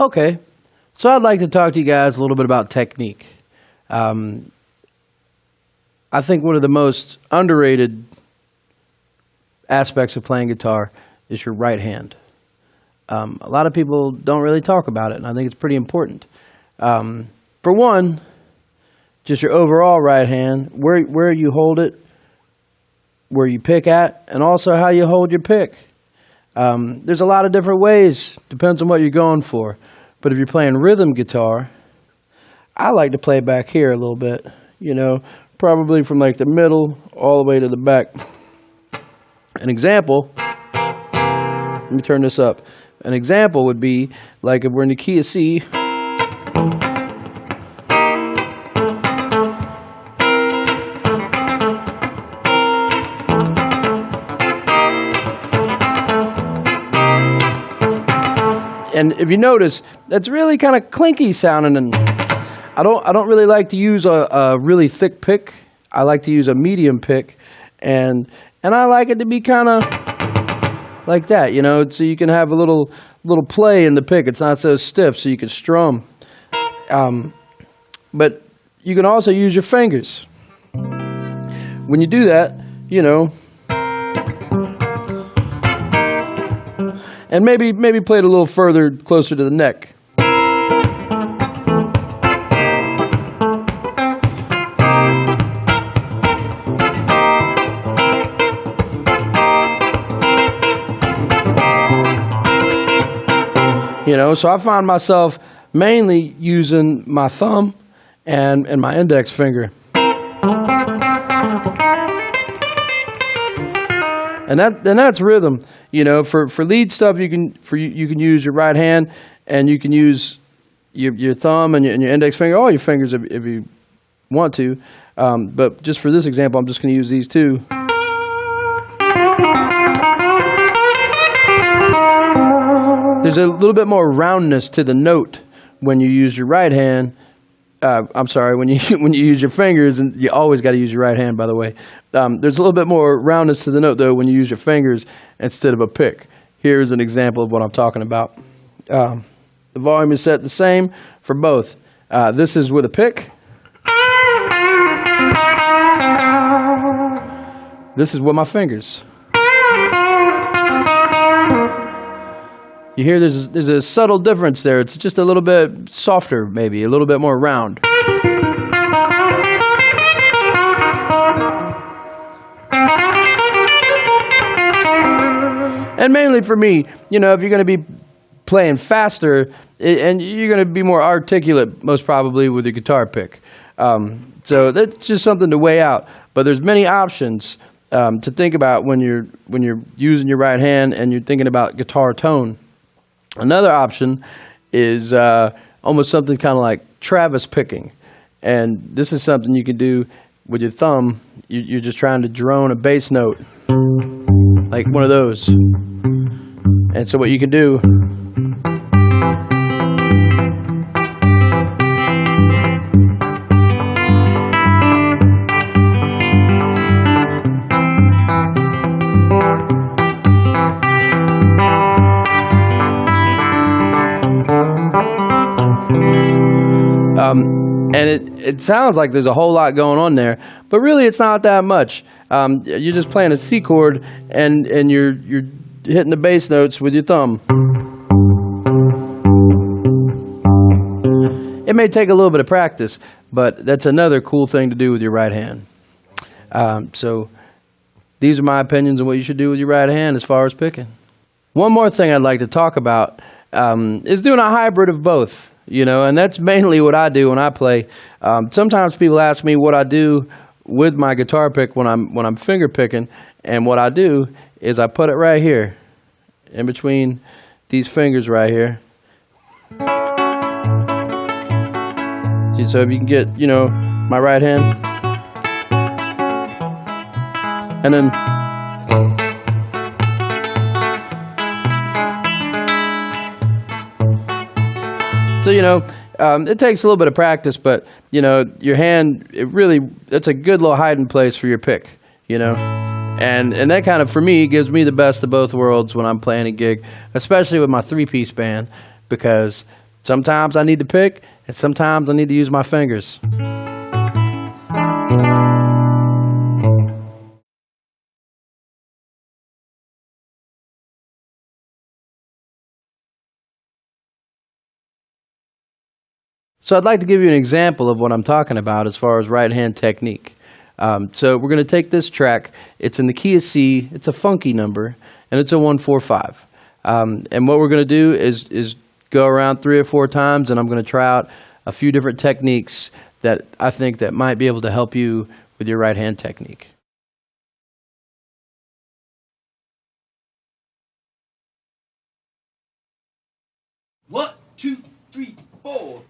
Okay, so I'd like to talk to you guys a little bit about technique. I think one of the most underrated aspects of playing guitar is your right hand. A lot of people don't really talk about it, and I think it's pretty important. For one, just your overall right hand, where you hold it, where you pick at, and also how you hold your pick. There's a lot of different ways, depends on what you're going for. But if you're playing rhythm guitar, I like to play back here a little bit, you know, probably from like the middle all the way to the back. An example, let me turn this up. An example would be like if we're in the key of C, and if you notice, that's really kind of clinky sounding, and I don't really like to use a really thick pick. I like to use a medium pick, and I like it to be kind of like that, you know, so you can have a little play in the pick. It's not so stiff, so you can strum. But you can also use your fingers. When you do that, you know, and maybe play it a little further, closer to the neck. You know, so I find myself mainly using my thumb and my index finger. And that's rhythm. You know, for lead stuff, you can use your right hand, and you can use your thumb and your index finger, all your fingers if you want to. But just for this example, I'm just going to use these two. There's a little bit more roundness to the note when you use your right hand. When you use your fingers, and you always got to use your right hand, by the way. There's a little bit more roundness to the note, though, when you use your fingers instead of a pick. Here's an example of what I'm talking about. The volume is set the same for both. This is with a pick. This is with my fingers. You hear there's a subtle difference there. It's just a little bit softer, maybe, a little bit more round. And mainly for me, you know, if you're going to be playing faster, and you're going to be more articulate, most probably, with your guitar pick. So that's just something to weigh out. But there's many options to think about when you're using your right hand and you're thinking about guitar tone. Another option is almost something kind of like Travis picking. And this is something you can do with your thumb. You're just trying to drone a bass note, like one of those. And so what you can do, and it sounds like there's a whole lot going on there, but really it's not that much. You're just playing a C chord, and you're hitting the bass notes with your thumb. It may take a little bit of practice, but that's another cool thing to do with your right hand. So these are my opinions on what you should do with your right hand as far as picking. One more thing I'd like to talk about is doing a hybrid of both. You know, and that's mainly what I do when I play. Sometimes people ask me what I do with my guitar pick when I'm finger picking, and what I do is I put it right here, in between these fingers right here. See, so if you can get, you know, my right hand, and then so, you know, it takes a little bit of practice, but, you know, your hand, it's a good little hiding place for your pick, you know. And that kind of, for me, gives me the best of both worlds when I'm playing a gig, especially with my three-piece band, because Sometimes I need to pick, and sometimes I need to use my fingers. So I'd like to give you an example of what I'm talking about as far as right hand technique. So we're going to take this track. It's in the key of C. It's a funky number, and it's a 1-4-5. And what we're going to do is go around 3 or 4 times, and I'm going to try out a few different techniques that I think that might be able to help you with your right hand technique. One, two, three, four.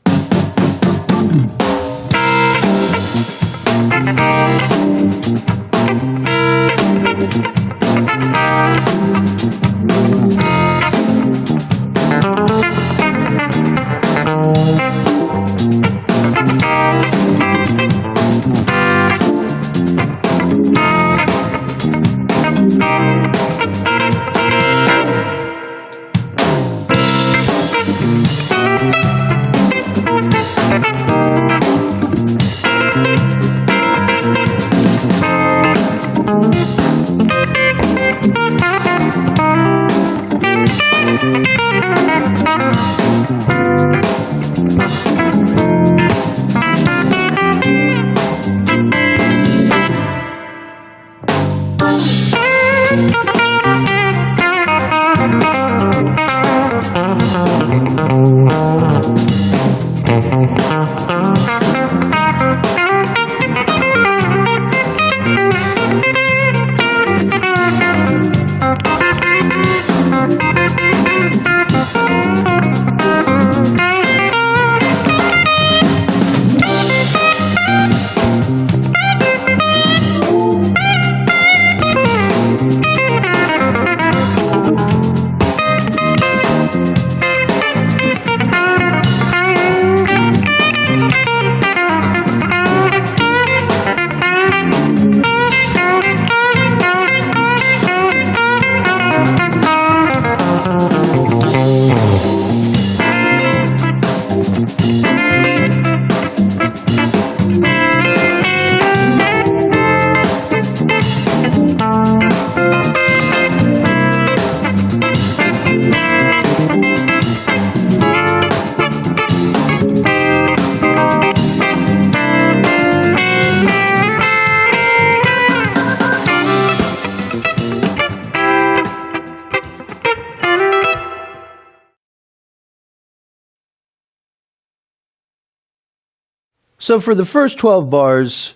So for the first 12 bars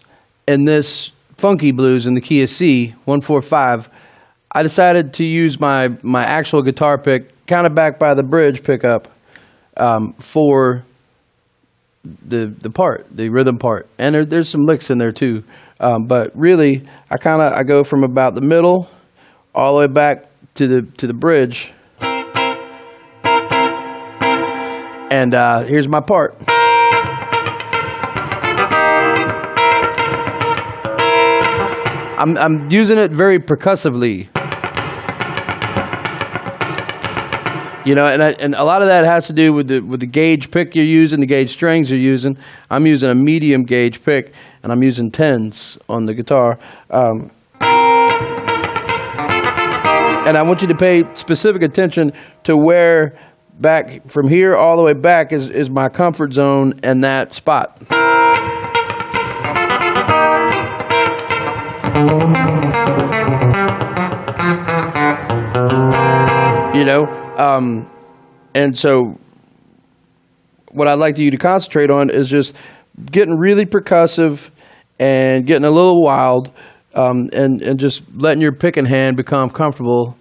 in this funky blues in the key of C, 1-4-5, I decided to use my actual guitar pick, kind of back by the bridge pickup, for the rhythm part. And there's some licks in there too. But really, I go from about the middle all the way back to the bridge. And here's my part. I'm using it very percussively, you know, and a lot of that has to do with the gauge pick you're using, the gauge strings you're using. I'm using a medium gauge pick, and I'm using 10s on the guitar. And I want you to pay specific attention to where back from here all the way back is my comfort zone and that spot. You know, and so what I'd like you to concentrate on is just getting really percussive and getting a little wild, and just letting your picking hand become comfortable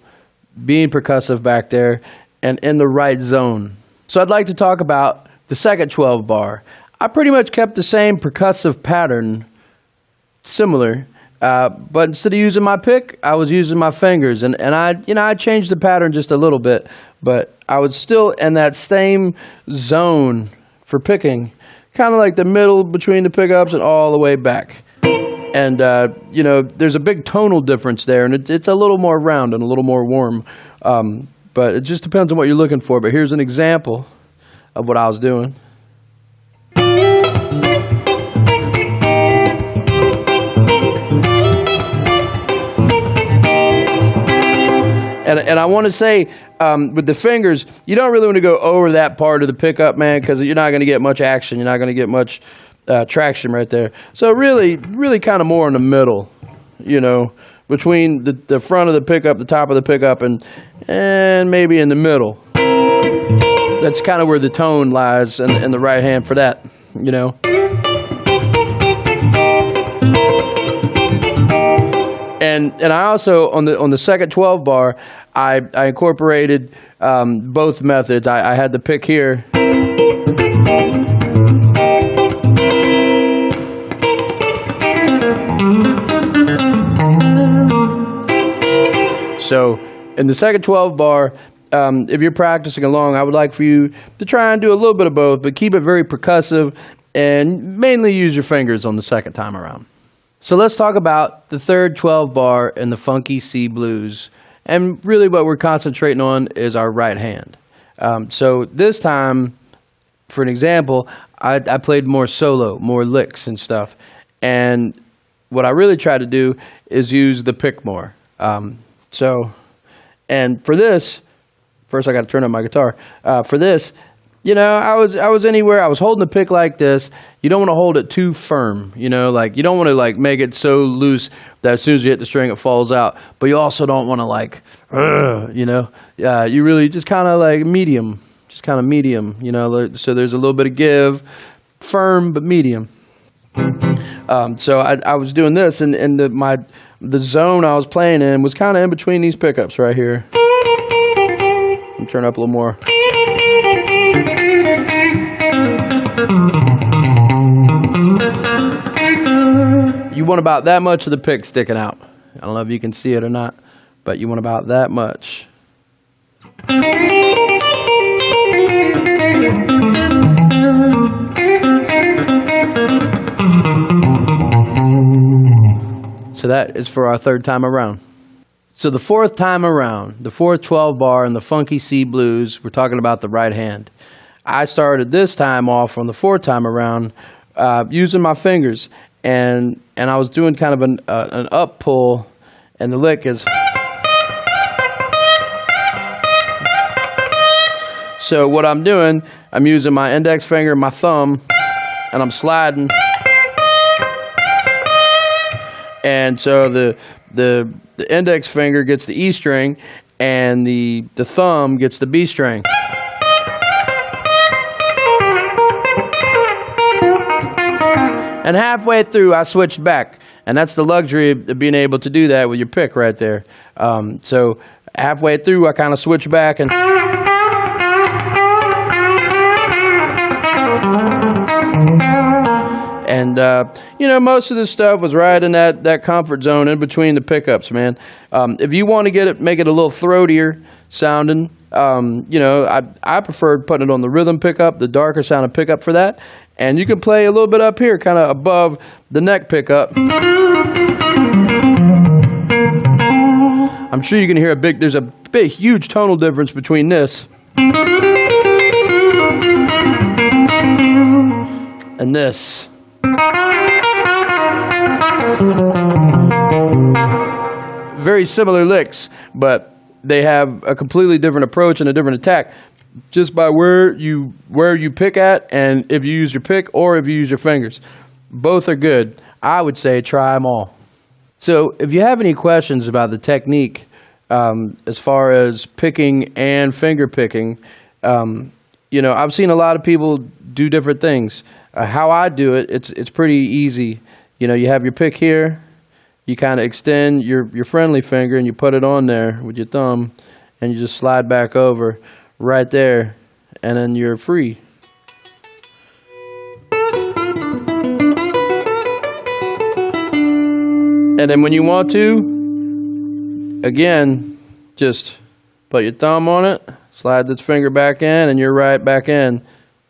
being percussive back there and in the right zone. So I'd like to talk about the second 12 bar. I pretty much kept the same percussive pattern, similar, but instead of using my pick, I was using my fingers, and I changed the pattern just a little bit, but I was still in that same zone for picking, kind of like the middle between the pickups and all the way back. And there's a big tonal difference there, and it's a little more round and a little more warm, but it just depends on what you're looking for. But here's an example of what I was doing. And I want to say, with the fingers, you don't really want to go over that part of the pickup, man, because you're not going to get much action. You're not going to get much traction right there. So really kind of more in the middle, between the front of the pickup, the top of the pickup, and maybe in the middle. That's kind of where the tone lies in the right hand for that, And I also on the second 12 bar, I incorporated both methods. I had the pick here. So in the second 12 bar, if you're practicing along, I would like for you to try and do a little bit of both, but keep it very percussive and mainly use your fingers on the second time around. So let's talk about the third 12 bar in the funky C blues. And really what we're concentrating on is our right hand. So this time, for an example, I played more solo, more licks and stuff. And what I really try to do is use the pick more. And for this, first I got to turn up my guitar. For this, I was anywhere. I was holding the pick like this. You don't want to hold it too firm. You don't want to make it so loose that as soon as you hit the string it falls out. But you also don't want to you really just kind of medium, So there's a little bit of give, firm but medium. So I was doing this, and the zone I was playing in was kind of in between these pickups right here. Let me turn up a little more. You want about that much of the pick sticking out. I don't know if you can see it or not, but you want about that much. So that is for our third time around. So the fourth time around, the fourth 12 bar in the funky C blues, we're talking about the right hand. I started this time off on the fourth time around using my fingers, and I was doing kind of an up pull, and the lick is. So what I'm doing, I'm using my index finger and my thumb, and I'm sliding. And so the index finger gets the E string, and the thumb gets the B string. And halfway through, I switched back. And that's the luxury of being able to do that with your pick right there. So halfway through, I kind of switched back and... And, most of this stuff was right in that comfort zone in between the pickups, man. If you want to make it a little throatier sounding, I preferred putting it on the rhythm pickup, the darker sounding pickup for that. And you can play a little bit up here, kind of above the neck pickup. I'm sure you can hear there's a big, huge tonal difference between this and this. Very similar licks, but they have a completely different approach and a different attack just by where you pick at, and if you use your pick or if you use your fingers. Both are good. I would say try them all. So if you have any questions about the technique as far as picking and finger picking, I've seen a lot of people do different things. How I do it, it's pretty easy. You have your pick here, you kind of extend your friendly finger and you put it on there with your thumb, and you just slide back over right there, and then you're free. And then when you want to, again, just put your thumb on it, slide this finger back in, and you're right back in.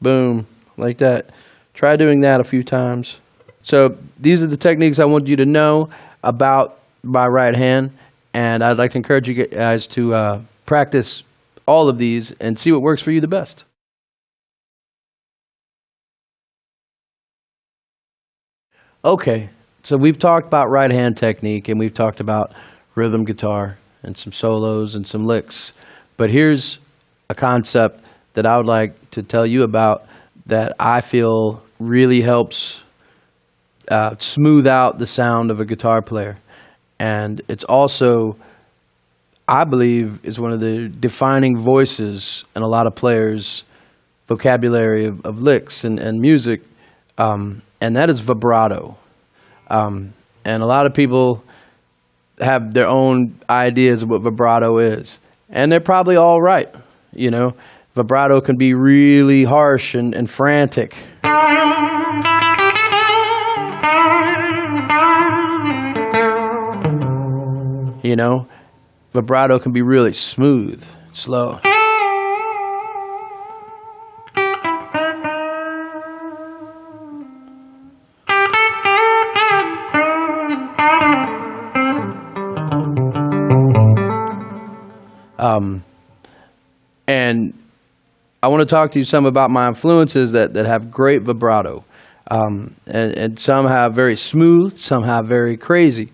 Boom, like that. Try doing that a few times. So these are the techniques I want you to know about my right hand, and I'd like to encourage you guys to practice all of these and see what works for you the best. Okay, so we've talked about right hand technique and we've talked about rhythm guitar and some solos and some licks. But here's a concept that I would like to tell you about that I feel really helps smooth out the sound of a guitar player. And it's also, I believe, is one of the defining voices in a lot of players' vocabulary of licks and music, and that is vibrato. And a lot of people have their own ideas of what vibrato is. And they're probably all right, you know. Vibrato can be really harsh and frantic. You know, vibrato can be really smooth, slow. And I want to talk to you some about my influences that have great vibrato. And some have very smooth, some have very crazy.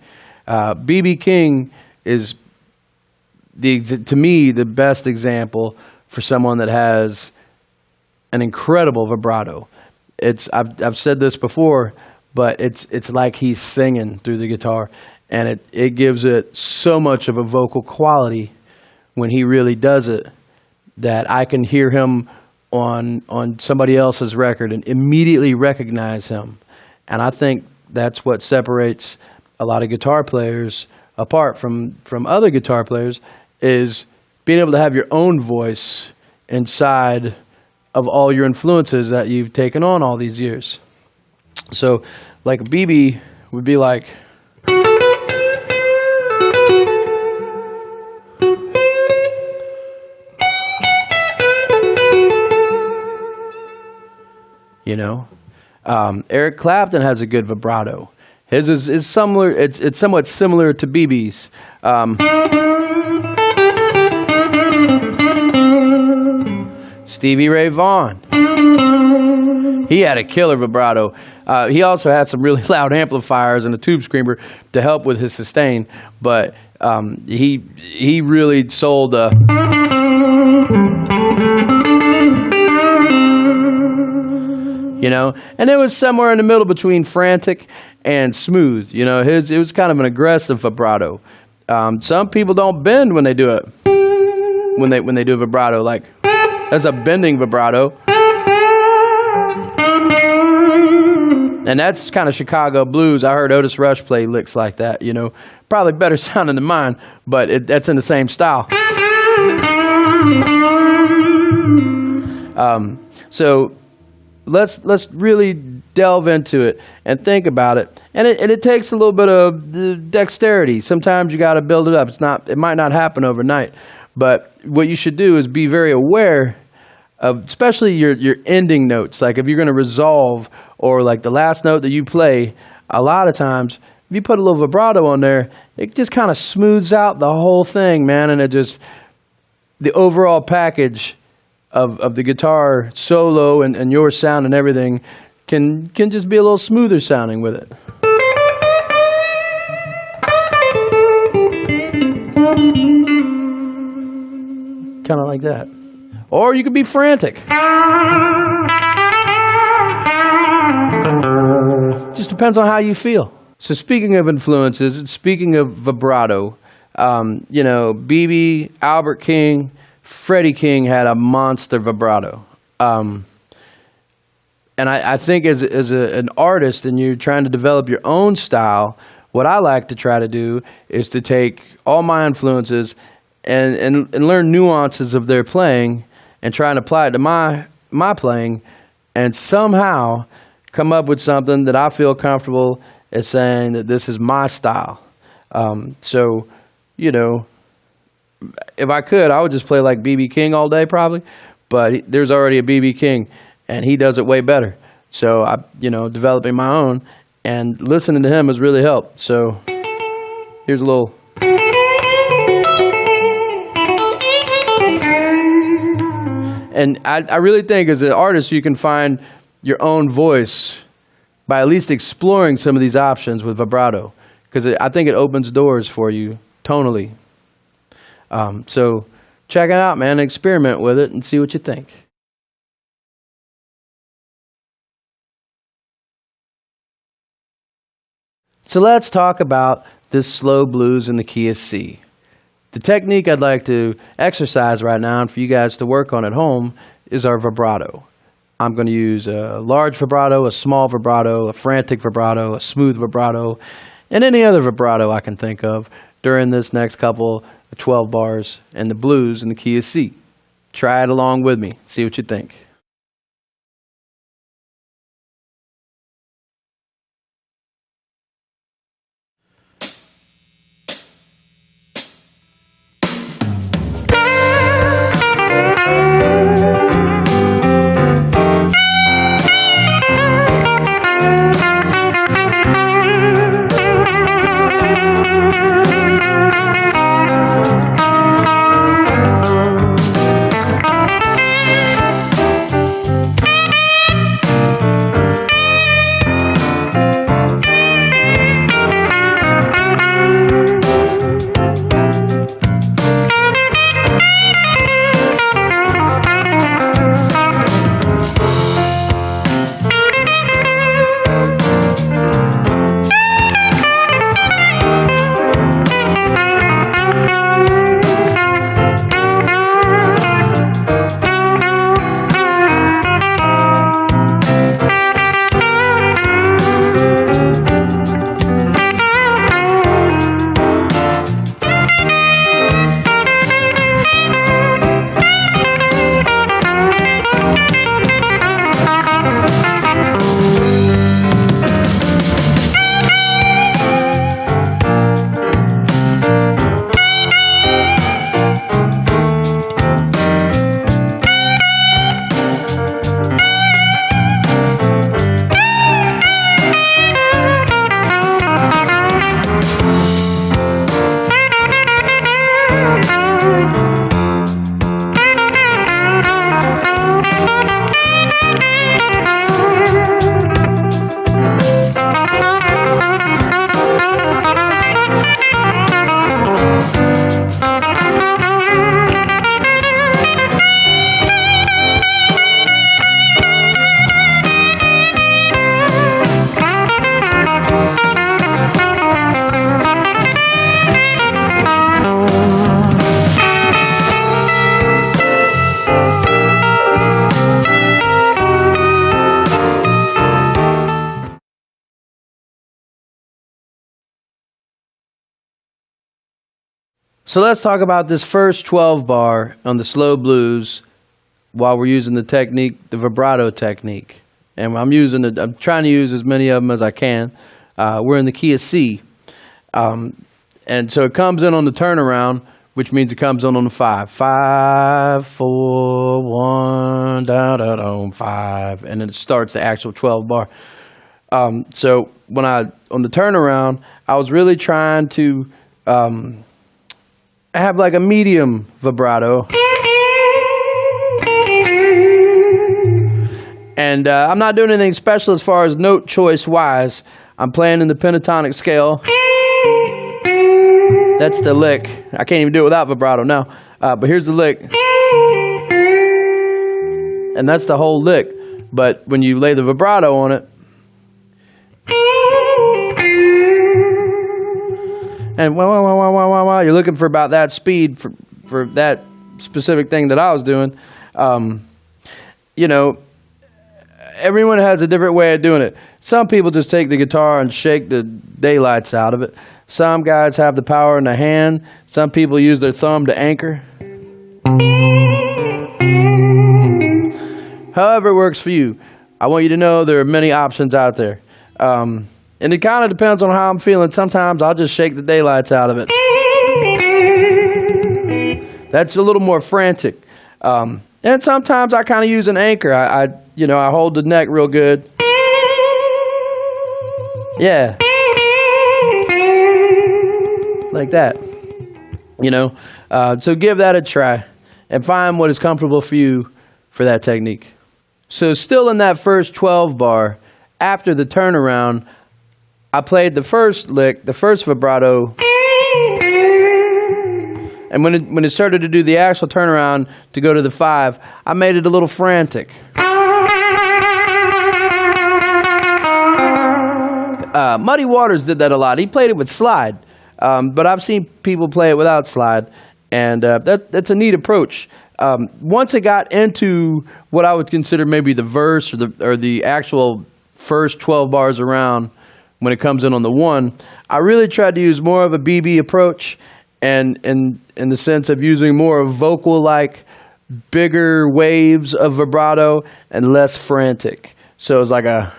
B.B. King is, to me, the best example for someone that has an incredible vibrato. I've said this before, but it's like he's singing through the guitar, and it gives it so much of a vocal quality when he really does it that I can hear him on somebody else's record and immediately recognize him. And I think that's what separates a lot of guitar players apart from other guitar players, is being able to have your own voice inside of all your influences that you've taken on all these years. So like BB would be like, you know. Eric Clapton has a good vibrato. His is similar. It's somewhat similar to BB's. Stevie Ray Vaughan, he had a killer vibrato. He also had some really loud amplifiers and a tube screamer to help with his sustain. But he really sold a. You know, and it was somewhere in the middle between frantic and smooth. You know, it was kind of an aggressive vibrato. Some people don't bend when they do it. When they do a vibrato, like that's a bending vibrato, and that's kind of Chicago blues. I heard Otis Rush play licks like that. You know, probably better sounding than mine, but that's in the same style. So. Let's really delve into it and think about it. And it takes a little bit of dexterity. Sometimes you got to build it up. It might not happen overnight. But what you should do is be very aware of, especially your ending notes. Like if you're going to resolve, or like the last note that you play, a lot of times if you put a little vibrato on there, it just kind of smooths out the whole thing, man. And the overall package of the guitar solo and your sound and everything can just be a little smoother sounding with it. Kind of like that. Or you could be frantic. Just depends on how you feel. So speaking of influences, and speaking of vibrato, you know, BB, Albert King, Freddie King had a monster vibrato. And I think as an artist and you're trying to develop your own style, what I like to try to do is to take all my influences and learn nuances of their playing and try and apply it to my playing and somehow come up with something that I feel comfortable as saying that this is my style. So, you know, if I could, I would just play like B.B. King all day probably, but there's already a B.B. King, and he does it way better. So, developing my own and listening to him has really helped. So, here's a little. And I really think as an artist, you can find your own voice by at least exploring some of these options with vibrato, because I think it opens doors for you tonally. So check it out, man. Experiment with it and see what you think. So let's talk about this slow blues in the key of C. The technique I'd like to exercise right now and for you guys to work on at home is our vibrato. I'm going to use a large vibrato, a small vibrato, a frantic vibrato, a smooth vibrato, and any other vibrato I can think of during this next couple of 12 bars and the blues in the key of C. Try it along with me. See what you think. So let's talk about this first 12 bar on the slow blues while we're using the technique, the vibrato technique. And I'm trying to use as many of them as I can. We're in the key of C. And so it comes in on the turnaround, which means it comes in on the 5. 5, 4, 1, da da da, 5. And then it starts the actual 12 bar. So when on the turnaround, I was really trying to have like a medium vibrato. And I'm not doing anything special as far as note choice wise. I'm playing in the pentatonic scale. That's the lick. I can't even do it without vibrato now. But here's the lick. And that's the whole lick. But when you lay the vibrato on it, and you're looking for about that speed for that specific thing that I was doing. You know, everyone has a different way of doing it. Some people just take the guitar and shake the daylights out of it. Some guys have the power in the hand. Some people use their thumb to anchor. However it works for you. I want you to know there are many options out there. And it kind of depends on how I'm feeling. Sometimes I'll just shake the daylights out of it. That's a little more frantic. And sometimes I kind of use an anchor. I hold the neck real good. Yeah. Like that. So give that a try and find what is comfortable for you for that technique. So still in that first 12 bar, after the turnaround, I played the first lick, the first vibrato, and when it started to do the actual turnaround to go to the 5, I made it a little frantic. Muddy Waters did that a lot. He played it with slide, but I've seen people play it without slide, and that's a neat approach. Once it got into what I would consider maybe the verse or the actual first 12 bars around, when it comes in on the 1, I really tried to use more of a BB approach, and in the sense of using more of vocal-like, bigger waves of vibrato and less frantic. So it's like a...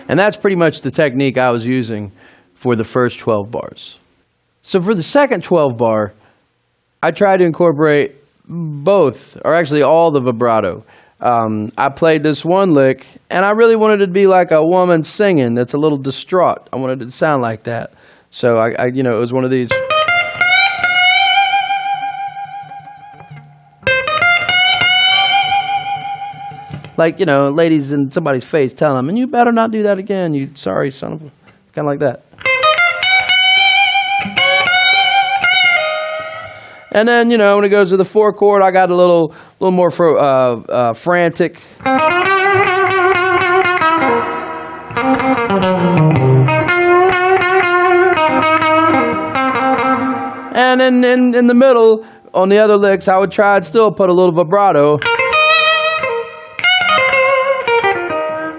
And that's pretty much the technique I was using for the first 12 bars. So for the second 12 bar, I tried to incorporate both, or actually all the vibrato. I played this one lick, and I really wanted it to be like a woman singing that's a little distraught. I wanted it to sound like that. So I it was one of these. Like, ladies in somebody's face telling them, and you better not do that again, you sorry son of a... Kind of like that. And then, when it goes to the 4 chord, I got a little more frantic. And in the middle, on the other licks, I would try and still put a little vibrato.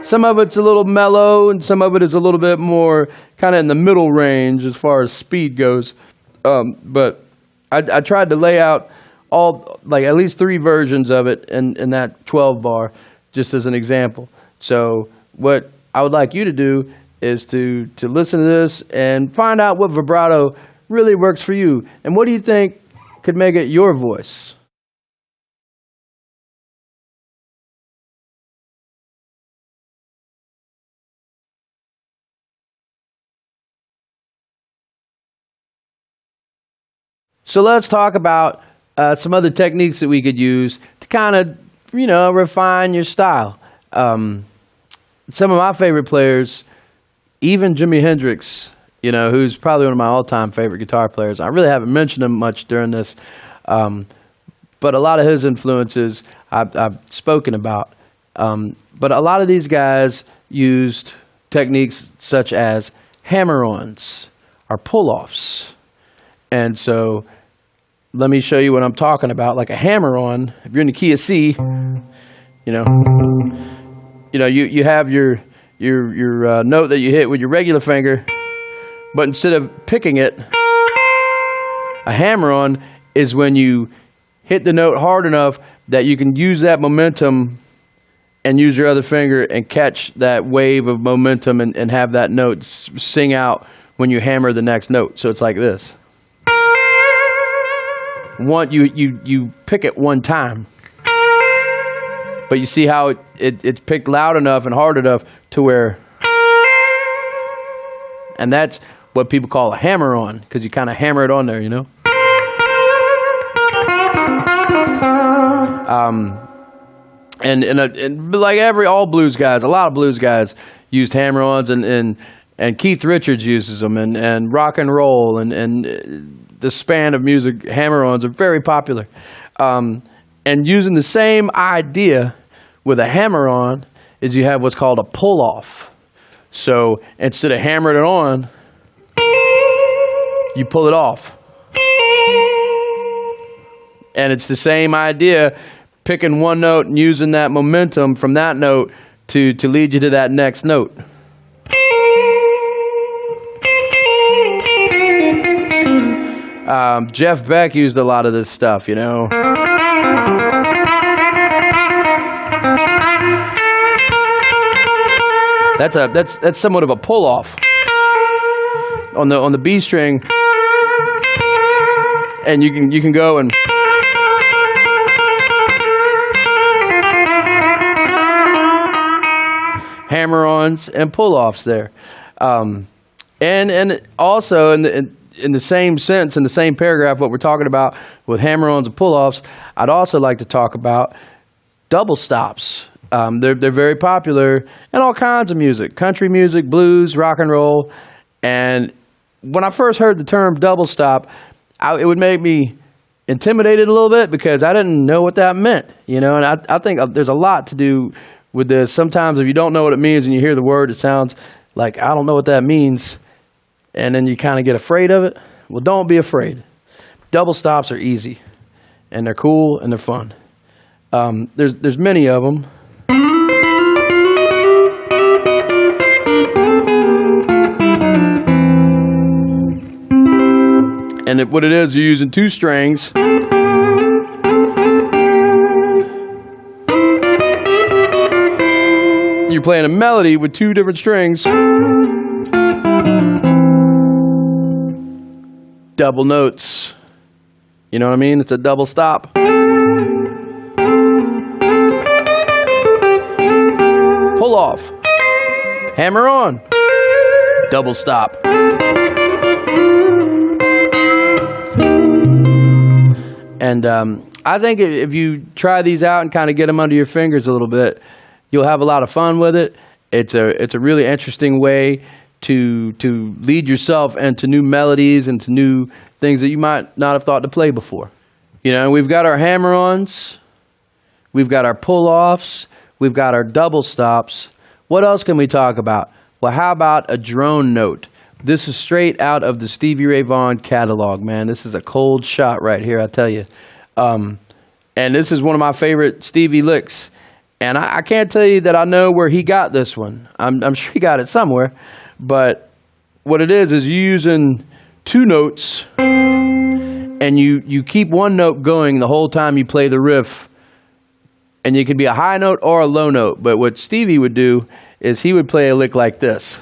Some of it's a little mellow, and some of it is a little bit more kind of in the middle range as far as speed goes. But I tried to lay out at least 3 versions of it in that 12 bar, just as an example. So what I would like you to do is to listen to this and find out what vibrato really works for you. And what do you think could make it your voice? So let's talk about some other techniques that we could use to kind of, refine your style. Some of my favorite players, even Jimi Hendrix, who's probably one of my all-time favorite guitar players. I really haven't mentioned him much during this, but a lot of his influences I've spoken about. But a lot of these guys used techniques such as hammer-ons or pull-offs. And so let me show you what I'm talking about. Like a hammer-on, if you're in the key of C, you have your note that you hit with your regular finger, but instead of picking it, a hammer-on is when you hit the note hard enough that you can use that momentum and use your other finger and catch that wave of momentum and have that note sing out when you hammer the next note. So it's like this. You pick it one time, but you see how it's picked loud enough and hard enough to where, and that's what people call a hammer-on, because you kind of hammer it on there, And like all blues guys, a lot of blues guys used hammer-ons, and Keith Richards uses them, and rock and roll, and the span of music, hammer-ons are very popular. And using the same idea with a hammer-on is you have what's called a pull-off. So instead of hammering it on, you pull it off. And it's the same idea, picking one note and using that momentum from that note to lead you to that next note. Jeff Beck used a lot of this stuff, That's somewhat of a pull-off on the B string, and you can go and hammer-ons and pull-offs there. And also in the same sense, in the same paragraph, what we're talking about with hammer-ons and pull-offs, I'd also like to talk about double stops. They're very popular in all kinds of music, country music, blues, rock and roll. And when I first heard the term double stop, it would make me intimidated a little bit because I didn't know what that meant, you know. And I think there's a lot to do with this. Sometimes if you don't know what it means and you hear the word, it sounds like, I don't know what that means. And then you kind of get afraid of it. Well, don't be afraid. Double stops are easy, and they're cool, and they're fun. There's many of them. And what it is, you're using two strings. You're playing a melody with two different strings. Double notes. You know what I mean? It's a double stop. Pull off. Hammer on. Double stop. And I think if you try these out and kind of get them under your fingers a little bit, you'll have a lot of fun with it. It's a really interesting way to lead yourself into new melodies and to new things that you might not have thought to play before. You know, we've got our hammer-ons, we've got our pull-offs, we've got our double stops. What else can we talk about? Well, how about a drone note? This is straight out of the Stevie Ray Vaughan catalog, man. This is a cold shot right here, I tell you. And this is one of my favorite Stevie licks. And I can't tell you that I know where he got this one. I'm sure he got it somewhere. But what it is you're using two notes, and you keep one note going the whole time you play the riff. And it could be a high note or a low note. But what Stevie would do is he would play a lick like this.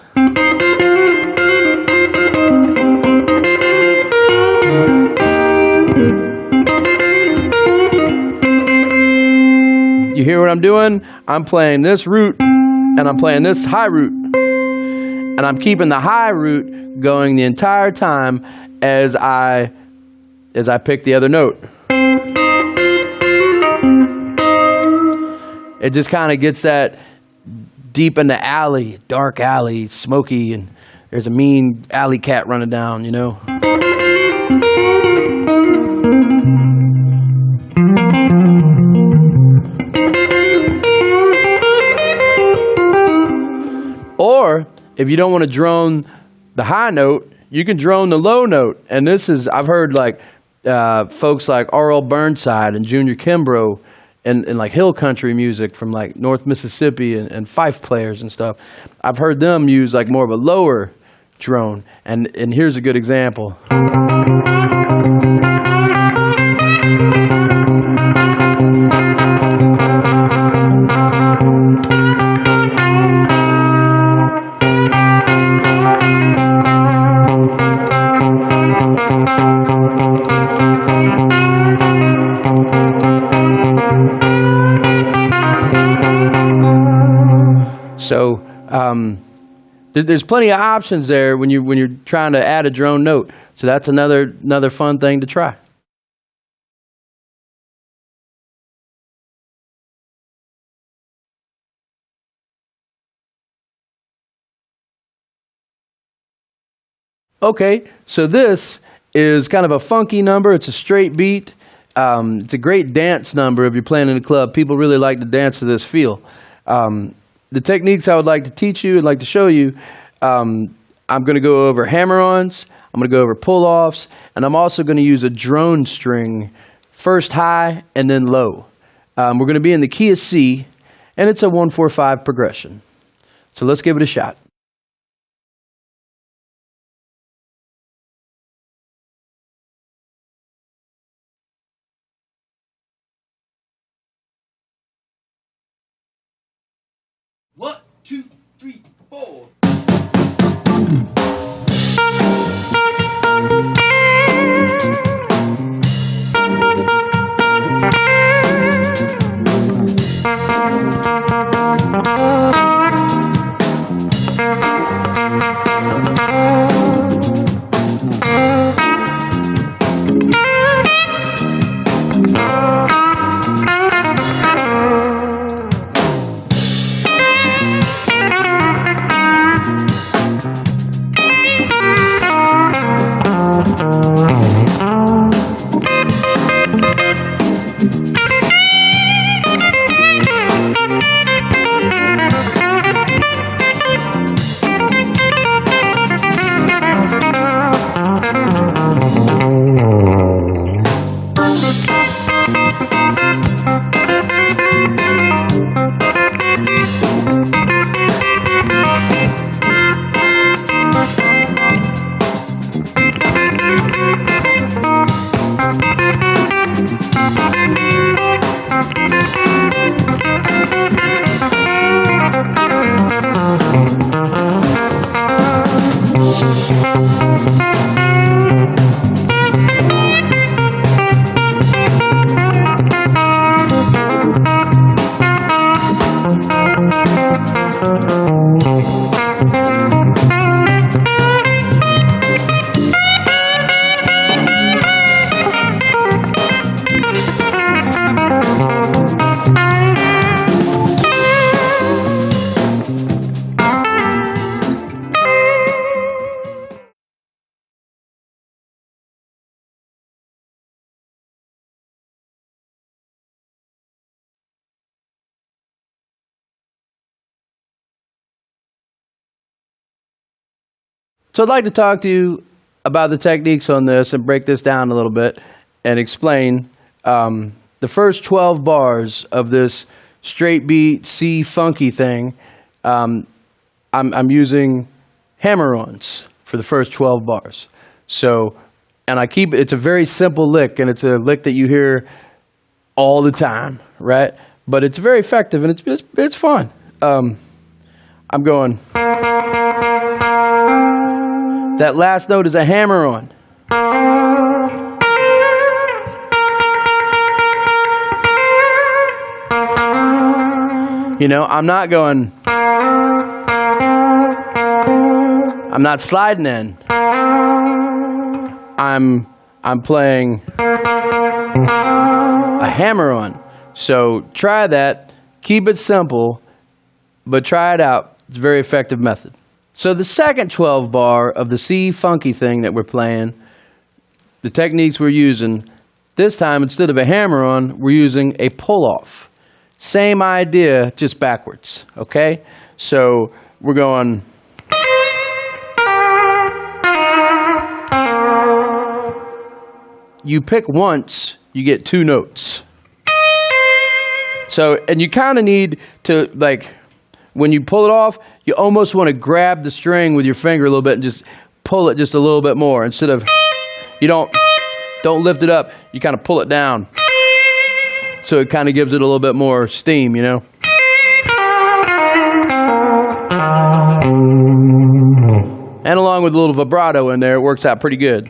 You hear what I'm doing? I'm playing this root, and I'm playing this high root. And I'm keeping the high root going the entire time as I pick the other note. It just kind of gets that deep in the alley, dark alley, smoky, and there's a mean alley cat running down, you know. Or if you don't want to drone the high note, you can drone the low note. And this is, I've heard like folks like R.L. Burnside and Junior Kimbrough and like hill country music from like North Mississippi and fife players and stuff. I've heard them use like more of a lower drone. And here's a good example. So there's plenty of options there when you're trying to add a drone note. So that's another fun thing to try. Okay, so this is kind of a funky number. It's a straight beat. It's a great dance number if you're playing in a club. People really like to dance to this feel. The techniques I would like to teach you and like to show you, I'm going to go over hammer-ons, I'm going to go over pull-offs, and I'm also going to use a drone string, first high and then low. We're going to be in the key of C, and it's a 1-4-5 progression. So let's give it a shot. One, two, three, four. So I'd like to talk to you about the techniques on this and break this down a little bit and explain the first 12 bars of this straight beat C funky thing. I'm using hammer-ons for the first 12 bars. So, and it's a very simple lick, and it's a lick that you hear all the time, right? But it's very effective, and it's fun. I'm going. That last note is a hammer-on. You know, I'm not going. I'm not sliding in. I'm playing a hammer-on. So try that. Keep it simple, but try it out. It's a very effective method. So the second 12 bar of the C funky thing that we're playing, the techniques we're using, this time instead of a hammer-on, we're using a pull-off. Same idea, just backwards, okay? So we're going. You pick once, you get 2 notes. So, and you kind of need to, like, when you pull it off, you almost want to grab the string with your finger a little bit and just pull it just a little bit more. Instead of, you don't lift it up, you kind of pull it down. So it kind of gives it a little bit more steam, you know? And along with a little vibrato in there, it works out pretty good.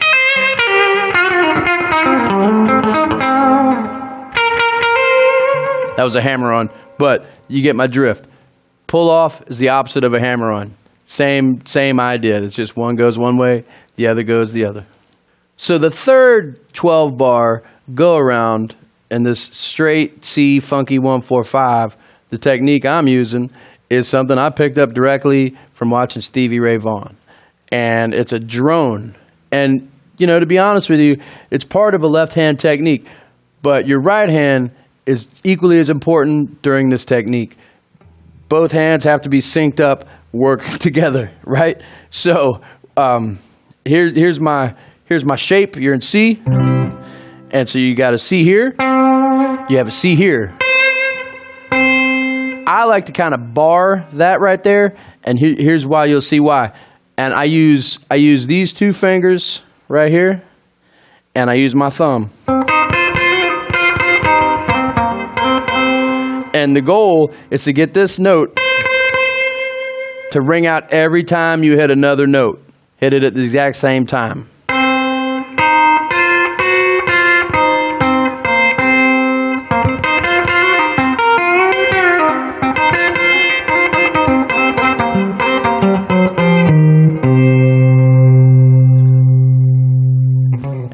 That was a hammer-on, but you get my drift. Pull-off is the opposite of a hammer-on. Same idea. It's just one goes one way, the other goes the other. So the third 12-bar go-around in this straight C funky 1-4-5, the technique I'm using is something I picked up directly from watching Stevie Ray Vaughan. And it's a drone. And, you know, to be honest with you, it's part of a left-hand technique. But your right hand is equally as important during this technique. Both hands have to be synced up, work together, right? So here's my shape. You're in C, and so you got a C here. You have a C here. I like to kind of bar that right there, and here's why. You'll see why. And I use these 2 fingers right here, and I use my thumb. And the goal is to get this note to ring out every time you hit another note. Hit it at the exact same time.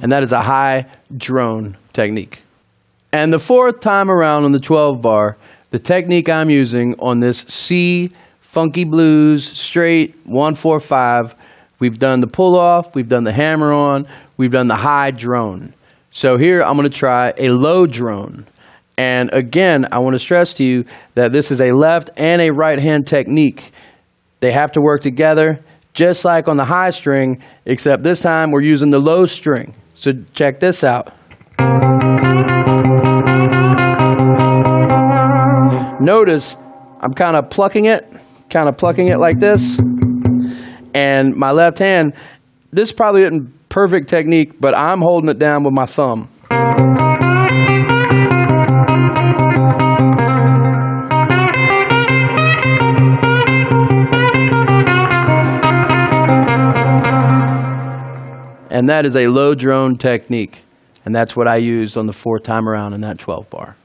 And that is a high drone technique. And the fourth time around on the 12 bar, the technique I'm using on this C funky blues straight 1-4-5, we've done the pull off, we've done the hammer on, we've done the high drone. So here I'm going to try a low drone. And again, I want to stress to you that this is a left and a right hand technique. They have to work together, just like on the high string, except this time we're using the low string. So check this out. Notice I'm kind of plucking it like this. And my left hand, this probably isn't perfect technique, but I'm holding it down with my thumb. And that is a low drone technique. And that's what I used on the fourth time around in that 12 bar.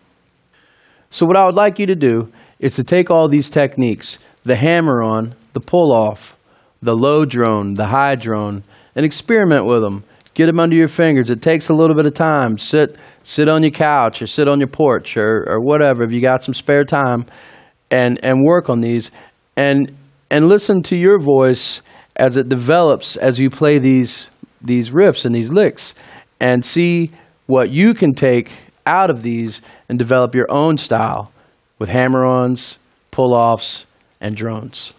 So what I would like you to do is to take all these techniques, the hammer on, the pull off, the low drone, the high drone, and experiment with them. Get them under your fingers. It takes a little bit of time. Sit on your couch or sit on your porch or whatever if you got some spare time and work on these and listen to your voice as it develops as you play these riffs and these licks and see what you can take out of these and develop your own style with hammer-ons, pull-offs, and drones.